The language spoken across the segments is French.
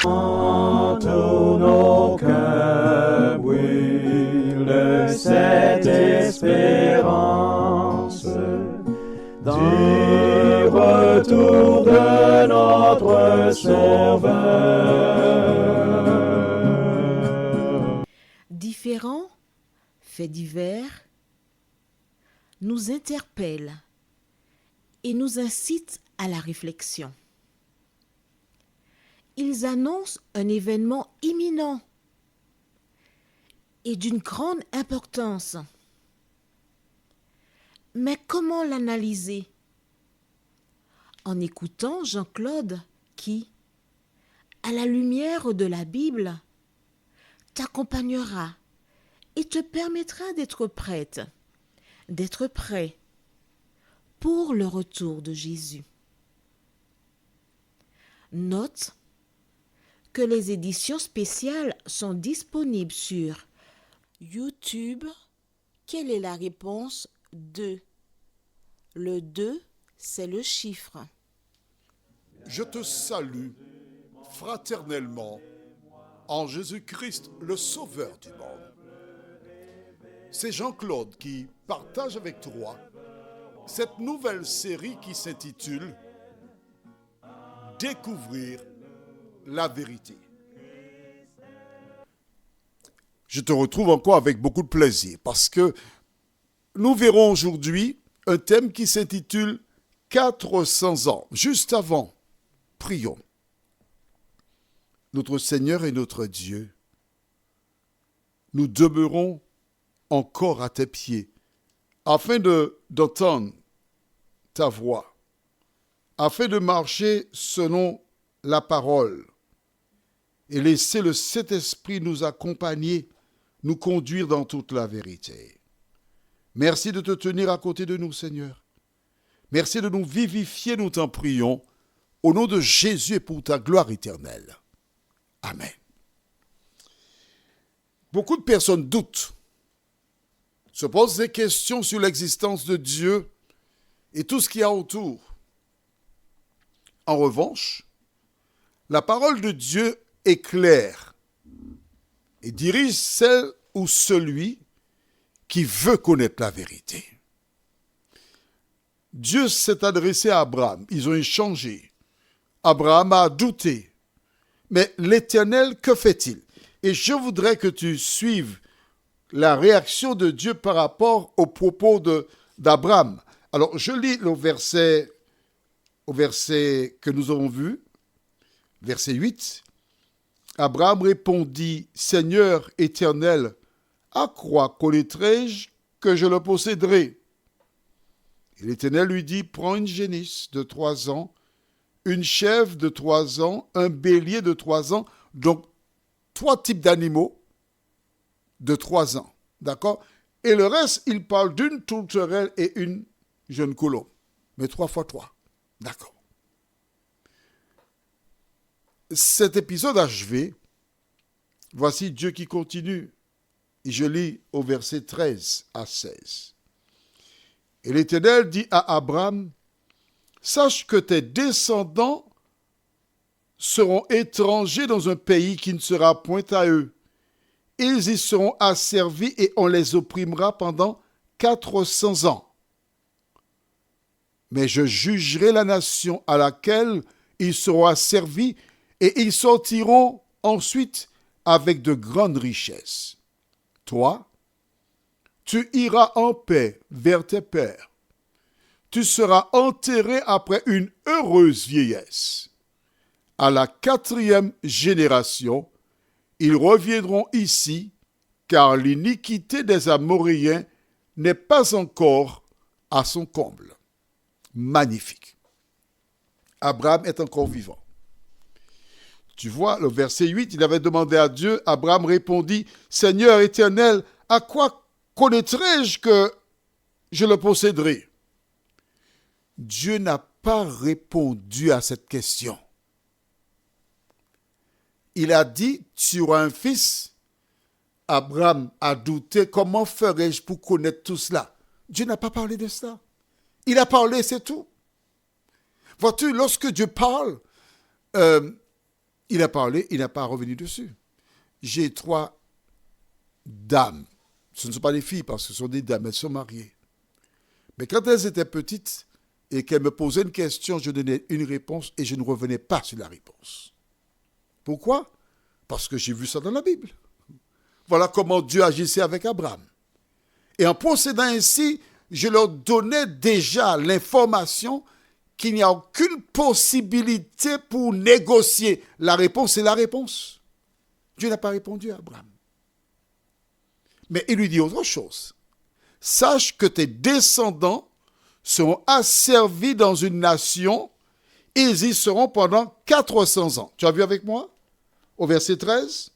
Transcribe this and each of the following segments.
Tous nos cœurs brûlent de cette espérance du retour de notre Sauveur. Différents faits divers nous interpellent et nous incitent à la réflexion. Ils annoncent un événement imminent et d'une grande importance. Mais comment l'analyser? En écoutant Jean-Claude qui, à la lumière de la Bible, t'accompagnera et te permettra d'être prête, d'être prêt pour le retour de Jésus. Note que les éditions spéciales sont disponibles sur YouTube. Quelle est la réponse 2? Le 2, c'est le chiffre. Je te salue fraternellement en Jésus-Christ, le Sauveur du monde. C'est Jean-Claude qui partage avec toi cette nouvelle série qui s'intitule « Découvrir la vérité ». Je te retrouve encore avec beaucoup de plaisir parce que nous verrons aujourd'hui un thème qui s'intitule « 400 ans ». Juste avant, prions. Notre Seigneur et notre Dieu, nous demeurons encore à tes pieds afin d'entendre ta voix, afin de marcher selon la parole et laisser le Saint-Esprit nous accompagner, nous conduire dans toute la vérité. Merci de te tenir à côté de nous, Seigneur. Merci de nous vivifier, nous t'en prions, au nom de Jésus et pour ta gloire éternelle. Amen. Beaucoup de personnes doutent, se posent des questions sur l'existence de Dieu et tout ce qu'il y a autour. En revanche, la parole de Dieu est claire et dirige celle ou celui qui veut connaître la vérité. Dieu s'est adressé à Abraham, ils ont échangé. Abraham a douté. Mais l'Éternel, que fait-il? Et je voudrais que tu suives la réaction de Dieu par rapport aux propos d'Abraham. Alors, je lis au verset que nous avons vu, verset 8. Abraham répondit, « Seigneur éternel, à quoi connaîtrai-je que je le posséderai ?» Et l'Éternel lui dit, « Prends une génisse de 3 ans, une chèvre de 3 ans, un bélier de 3 ans, donc 3 types d'animaux de 3 ans. D'accord? Et le reste, il parle d'une tourterelle et une jeune colombe. Mais 3 fois 3. D'accord. Cet épisode achevé, voici Dieu qui continue. Et je lis au verset 13 à 16. Et l'Éternel dit à Abraham, « Sache que tes descendants seront étrangers dans un pays qui ne sera point à eux. Ils y seront asservis et on les opprimera pendant 400 ans. Mais je jugerai la nation à laquelle ils seront asservis et ils sortiront ensuite avec de grandes richesses. Toi, tu iras en paix vers tes pères. Tu seras enterré après une heureuse vieillesse. À la 4e génération, ils reviendront ici, car l'iniquité des Amoréens n'est pas encore à son comble. » Magnifique. Abraham est encore vivant. Tu vois, le verset 8, il avait demandé à Dieu, Abraham répondit, « Seigneur éternel, à quoi connaîtrai-je que je le posséderai ?» Dieu n'a pas répondu à cette question. Il a dit, tu auras un fils. Abraham a douté, comment ferais-je pour connaître tout cela? Dieu n'a pas parlé de cela. Il a parlé, c'est tout. Vois-tu, lorsque Dieu parle, Il a parlé, il n'a pas revenu dessus. J'ai 3 dames. Ce ne sont pas des filles parce que ce sont des dames, elles sont mariées. Mais quand elles étaient petites et qu'elles me posaient une question, je donnais une réponse et je ne revenais pas sur la réponse. Pourquoi? Parce que j'ai vu ça dans la Bible. Voilà comment Dieu agissait avec Abraham. Et en procédant ainsi, je leur donnais déjà l'information qu'il n'y a aucune possibilité pour négocier. La réponse est la réponse. Dieu n'a pas répondu à Abraham. Mais il lui dit autre chose. Sache que tes descendants seront asservis dans une nation, ils y seront pendant 400 ans. Tu as vu avec moi? Au verset 13,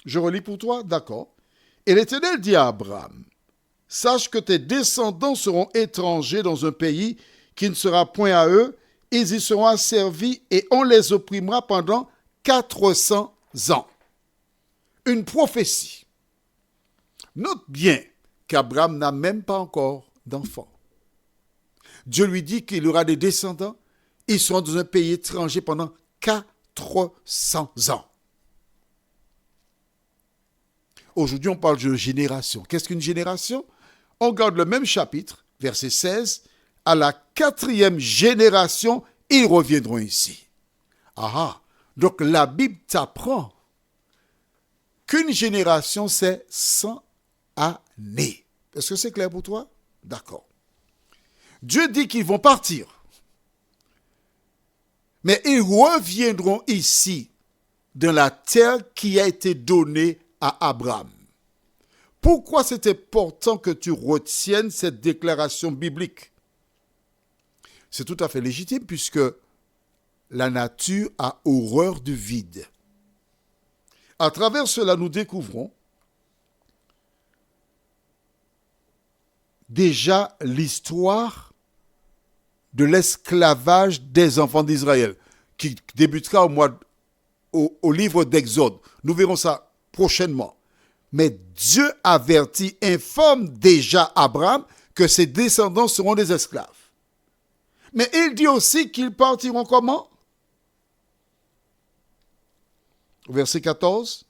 je relis pour toi, d'accord. Et l'Éternel dit à Abraham, sache que tes descendants seront étrangers dans un pays qui ne sera point à eux, ils y seront asservis et on les opprimera pendant 400 ans. Une prophétie. Note bien qu'Abraham n'a même pas encore d'enfant. Dieu lui dit qu'il aura des descendants, ils seront dans un pays étranger pendant 400 ans. Aujourd'hui, on parle de génération. Qu'est-ce qu'une génération? On garde le même chapitre, verset 16. À la 4e génération, ils reviendront ici. Ah, donc la Bible t'apprend qu'une génération, c'est 100 années. Est-ce que c'est clair pour toi? D'accord. Dieu dit qu'ils vont partir. Mais ils reviendront ici, dans la terre qui a été donnée à Abraham. Pourquoi c'est important que tu retiennes cette déclaration biblique? C'est tout à fait légitime puisque la nature a horreur du vide. À travers cela, nous découvrons déjà l'histoire de l'esclavage des enfants d'Israël, qui débutera au livre d'Exode. Nous verrons ça prochainement. Mais Dieu avertit, informe déjà Abraham que ses descendants seront des esclaves. Mais il dit aussi qu'ils partiront comment? Verset 14.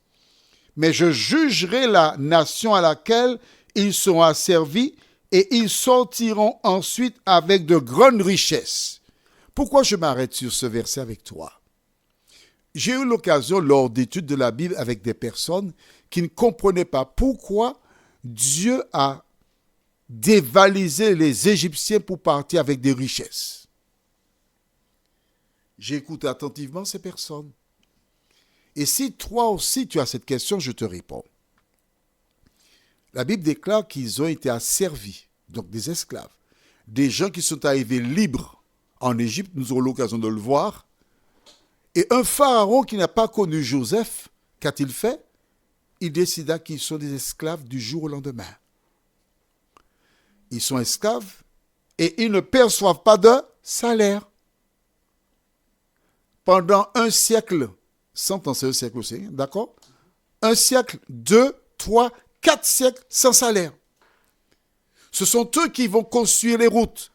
Mais je jugerai la nation à laquelle ils seront asservis et ils sortiront ensuite avec de grandes richesses. Pourquoi je m'arrête sur ce verset avec toi? J'ai eu l'occasion lors d'études de la Bible avec des personnes qui ne comprenaient pas pourquoi Dieu a dévalisé les Égyptiens pour partir avec des richesses. J'écoute attentivement ces personnes. Et si toi aussi tu as cette question, je te réponds. La Bible déclare qu'ils ont été asservis, donc des esclaves. Des gens qui sont arrivés libres en Égypte, nous aurons l'occasion de le voir. Et un pharaon qui n'a pas connu Joseph, qu'a-t-il fait? Il décida qu'ils sont des esclaves du jour au lendemain. Ils sont esclaves et ils ne perçoivent pas de salaire. Pendant un siècle, 100 ans c'est un siècle aussi, d'accord? Un siècle, 2, 3, 4 siècles sans salaire. Ce sont eux qui vont construire les routes,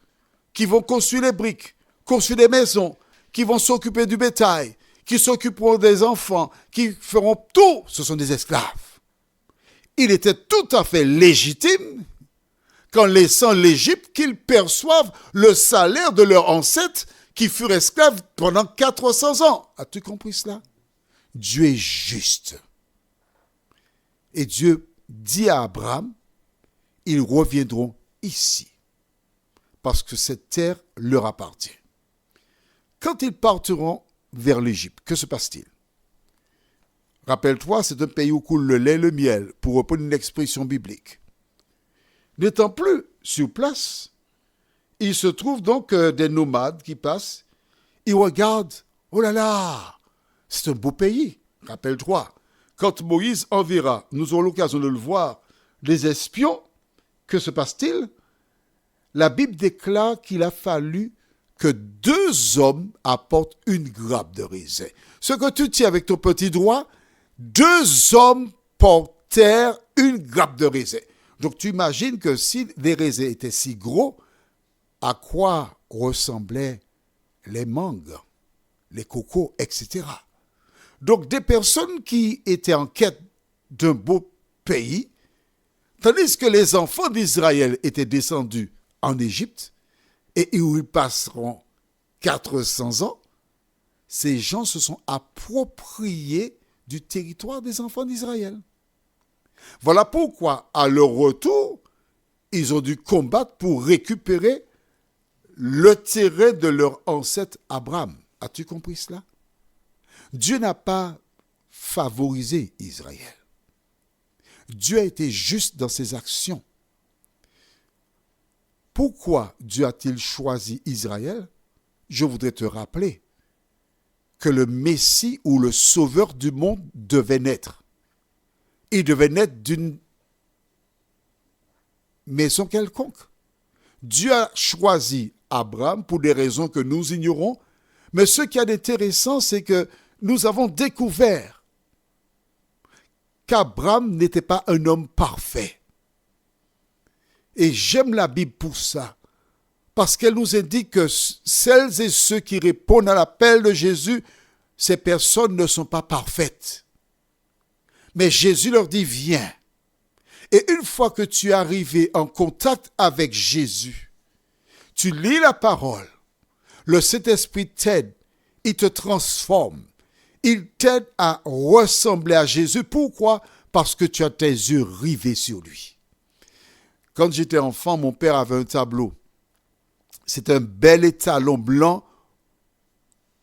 qui vont construire les briques, construire des maisons, qui vont s'occuper du bétail, qui s'occuperont des enfants, qui feront tout. Ce sont des esclaves. Il était tout à fait légitime qu'en laissant l'Égypte, qu'ils perçoivent le salaire de leurs ancêtres qui furent esclaves pendant 400 ans. As-tu compris cela? Dieu est juste. Et Dieu dit à Abraham, ils reviendront ici, parce que cette terre leur appartient. Quand ils partiront vers l'Égypte, que se passe-t-il? Rappelle-toi, c'est un pays où coule le lait et le miel, pour reprendre une expression biblique. N'étant plus sur place, il se trouve donc des nomades qui passent, ils regardent, oh là là, c'est un beau pays. Rappelle-toi, quand Moïse enverra, nous aurons l'occasion de le voir, des espions, que se passe-t-il? La Bible déclare qu'il a fallu que 2 hommes apportent une grappe de raisin. Ce que tu tiens avec ton petit doigt, 2 hommes portèrent une grappe de raisin. Donc tu imagines que si les raisins étaient si gros, à quoi ressemblaient les mangues, les cocos, etc. Donc des personnes qui étaient en quête d'un beau pays, tandis que les enfants d'Israël étaient descendus en Égypte et où ils passeront 400 ans, ces gens se sont appropriés du territoire des enfants d'Israël. Voilà pourquoi, à leur retour, ils ont dû combattre pour récupérer le terrain de leur ancêtre Abraham. As-tu compris cela? Dieu n'a pas favorisé Israël. Dieu a été juste dans ses actions. Pourquoi Dieu a-t-il choisi Israël? Je voudrais te rappeler que le Messie ou le Sauveur du monde devait naître. Il devait naître d'une maison quelconque. Dieu a choisi Abraham pour des raisons que nous ignorons, mais ce qui est intéressant, c'est que nous avons découvert qu'Abraham n'était pas un homme parfait. Et j'aime la Bible pour ça, parce qu'elle nous indique que celles et ceux qui répondent à l'appel de Jésus, ces personnes ne sont pas parfaites. Mais Jésus leur dit, viens. Et une fois que tu es arrivé en contact avec Jésus, tu lis la parole, le Saint-Esprit t'aide, il te transforme, il t'aide à ressembler à Jésus. Pourquoi? Parce que tu as tes yeux rivés sur lui. Quand j'étais enfant, mon père avait un tableau. C'est un bel étalon blanc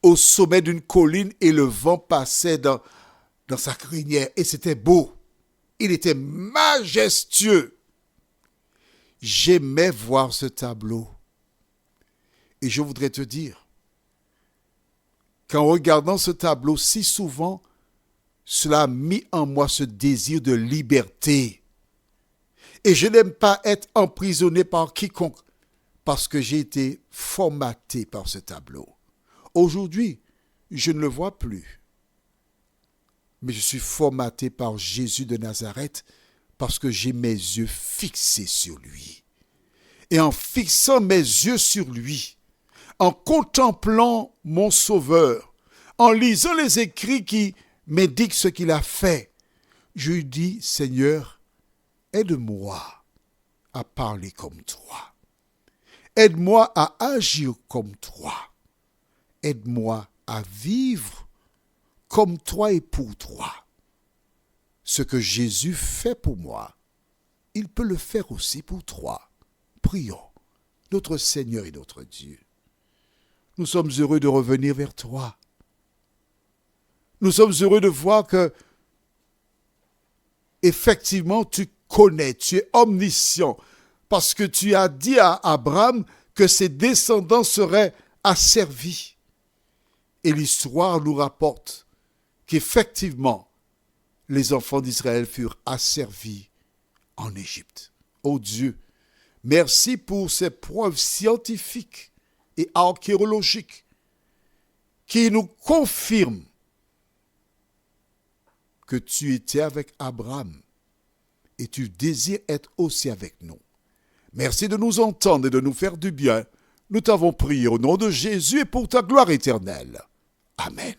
au sommet d'une colline et le vent passait dans sa crinière et c'était beau. Il était majestueux. J'aimais voir ce tableau. Et je voudrais te dire qu'en regardant ce tableau si souvent, cela a mis en moi ce désir de liberté. Et je n'aime pas être emprisonné par quiconque parce que j'ai été formaté par ce tableau. Aujourd'hui, je ne le vois plus. Mais je suis formaté par Jésus de Nazareth parce que j'ai mes yeux fixés sur lui. Et en fixant mes yeux sur lui, en contemplant mon Sauveur, en lisant les écrits qui m'indiquent ce qu'il a fait, je lui dis, Seigneur, aide-moi à parler comme toi. Aide-moi à agir comme toi. Aide-moi à vivre comme toi et pour toi. Ce que Jésus fait pour moi, il peut le faire aussi pour toi. Prions, notre Seigneur et notre Dieu. Nous sommes heureux de revenir vers toi. Nous sommes heureux de voir que, effectivement, tu connais, tu es omniscient, parce que tu as dit à Abraham que ses descendants seraient asservis. Et l'histoire nous rapporte qu'effectivement, les enfants d'Israël furent asservis en Égypte. Oh Dieu, merci pour ces preuves scientifiques et archéologiques qui nous confirment que tu étais avec Abraham et tu désires être aussi avec nous. Merci de nous entendre et de nous faire du bien. Nous t'avons prié au nom de Jésus et pour ta gloire éternelle. Amen.